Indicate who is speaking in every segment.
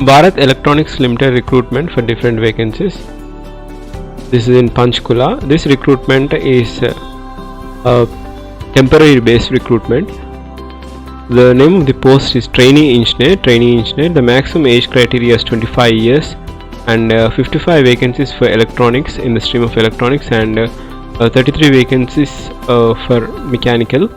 Speaker 1: Bharat Electronics Limited recruitment for different vacancies. This is in Panchkula. This recruitment is a temporary based recruitment. The name of the post is trainee engineer. The maximum age criteria is 25 years and 55 vacancies for electronics in the stream of electronics and 33 vacancies for mechanical.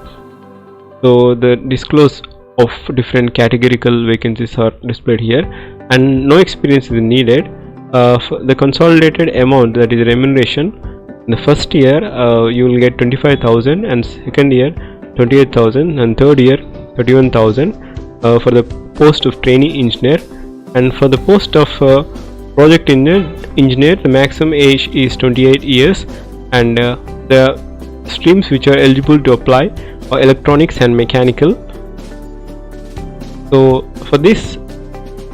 Speaker 1: So the disclose of different categorical vacancies are displayed here, and no experience is needed. The consolidated amount, that is remuneration, in the first year you will get 25,000, and second year 28,000, and third year 31,000 for the post of trainee engineer. And for the post of project engineer, the maximum age is 28 years, and the streams which are eligible to apply are electronics and mechanical. So for this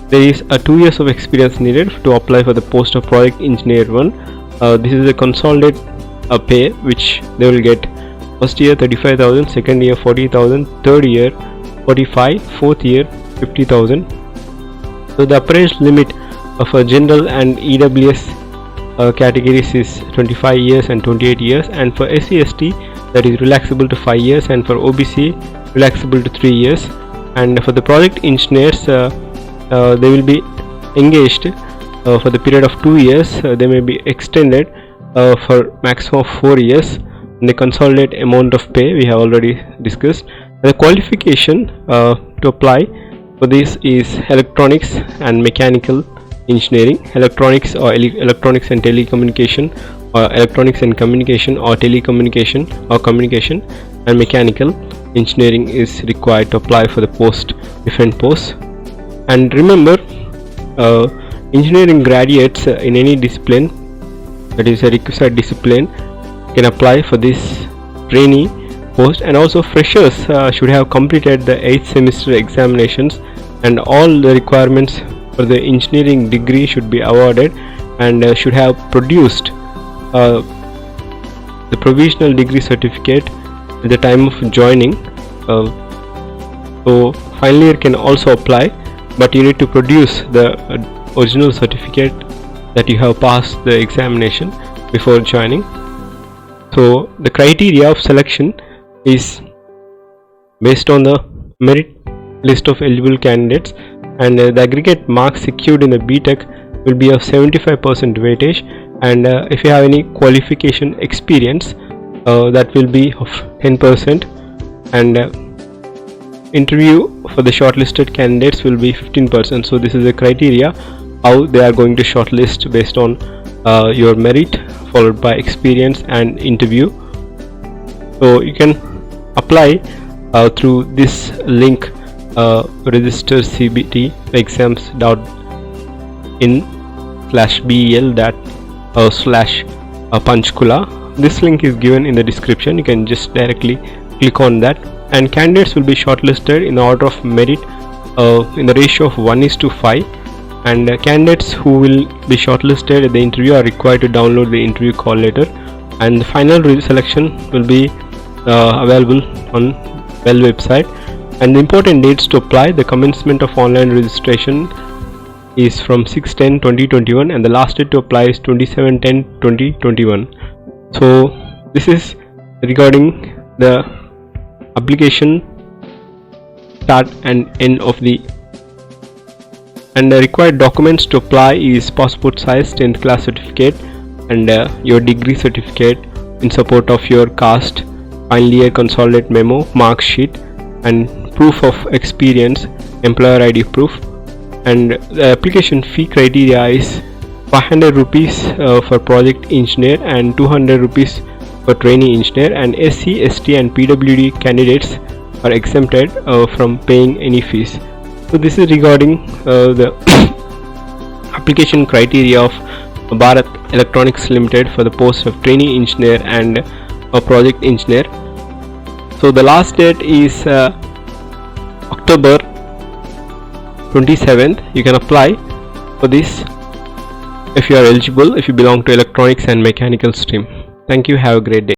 Speaker 1: there is a 2 years of experience needed to apply for the post of project engineer 1. This is a consolidated pay which they will get: first year 35,000, second year 40,000, third year 45, fourth year 50,000. So the upper age limit of a general and EWS categories is 25 years and 28 years, and for SC/ST that is relaxable to 5 years, and for OBC relaxable to 3 years. And for the project engineers, they will be engaged for the period of 2 years. They may be extended for maximum of 4 years. And the consolidated amount of pay we have already discussed. The qualification to apply for this is electronics and mechanical engineering, electronics or electronics and telecommunication, or electronics and communication, or telecommunication or communication, and mechanical engineering is required to apply for the different posts. And remember, engineering graduates in any discipline, that is a requisite discipline, can apply for this trainee post. And also freshers should have completed the 8th semester examinations, and all the requirements for the engineering degree should be awarded, and should have produced the provisional degree certificate at the time of joining. So final year can also apply, but you need to produce the original certificate that you have passed the examination before joining. So the criteria of selection is based on the merit list of eligible candidates, and the aggregate marks secured in the BTech will be of 75% weightage, and if you have any qualification experience, that will be of 10%, and interview for the shortlisted candidates will be 15%. So this is the criteria how they are going to shortlist based on your merit followed by experience and interview. So you can apply through this link, registercbt.in/bel/Panchkula. This link is given in the description. You can just directly click on that, and candidates will be shortlisted in the order of merit in the ratio of 1:5, and candidates who will be shortlisted at the interview are required to download the interview call letter, and the final selection will be available on BEL website. And the important dates to apply: the commencement of online registration is from 6/10/2021, and the last date to apply is 27/10/2021. So this is regarding the application start and end of the. And the required documents to apply is passport size 10th class certificate, and your degree certificate in support of your caste, final year consolidated memo, mark sheet, and proof of experience, employer ID proof. And the application fee criteria is 500 rupees for project engineer and 200 rupees for trainee engineer, and SC, ST and PWD candidates are exempted from paying any fees. So this is regarding the application criteria of Bharat Electronics Limited for the post of trainee engineer and a project engineer. So the last date is October 27th. You can apply for this if you are eligible, if you belong to electronics and mechanical stream. Thank you. Have a great day.